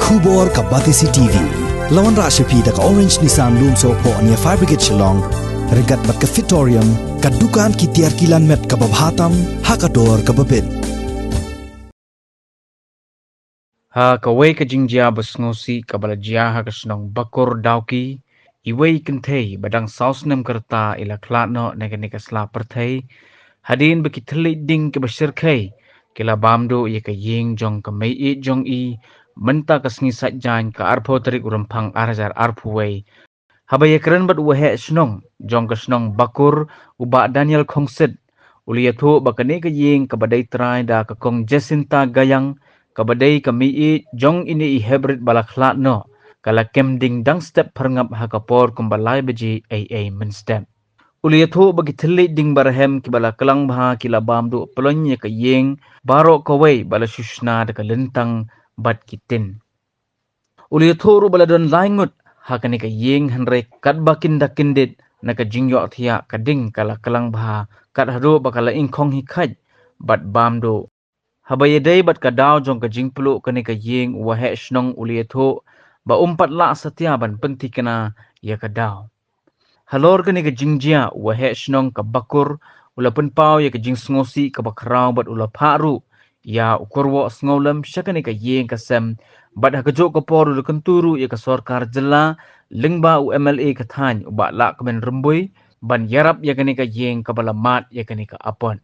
Kubor ka Batisi TV. Lawan Rashapi da ka Orange Nissan Lumso po ania Fire Brigade Shillong. Regat bat ka Fitorium. Kadukan ki tiar kilan met ka babhatam. Hakador ka babin. Ha kawai ka jingjia basngosi kabalajia ha ka Shnong Bakur dawki. Iwai kentei badang saus nem kerta ila Khlad no neganika sla perthei. Hadin baki telit ding ke basirkai. Kila bamdo ia ka Ïing jong ka mei jong i. Menta ka sngisat jan ka arpo tarik urampang arjar arpuwei. Habaya keren bat wahe Shnong. Jong ka Shnong Bakur uba Daniel Kongsit. Ulia tu bakane ka Ïing ka badai trai da ka kong Jacinta gayang. Ka badai ka mei jong ini i Heprit bala Khlad no. Kala kem ding dang step perngap ha kapor kumbalai beji ai men step. Ulia tu bagi telit ding barhem ki bala kelang baha kila bamdu pelonya ka Ïing. Baro kawai bala sushna da ka lentang bat kitin. Ulia thoru baladon laingut hakani ka Ïing henre kat bakin dakindit na ka jingyo thia kading kala kalang baha kat hado bakala ingkong hikhaj bat bamdo. Habaya day bat kadaw jong ka Jingpluh kani ka Ïing wahe Shnong ulia tho ba umpat la satya ban penti kana ya kadaw. Halor kani ka jingjia wahe Shnong ka Bakur ula penpau ya ka jingsngosi ka bakraw bat ula pharu. Ya ukurwo sngolam syakani ka Ïing ka sem bat hakajok ka poru le kenturu ya ka sorkar jela lingba u MLA ka thany uba la kemen rembui ban yarap ya kani ka Ïing ka balamat ya kani ka apon.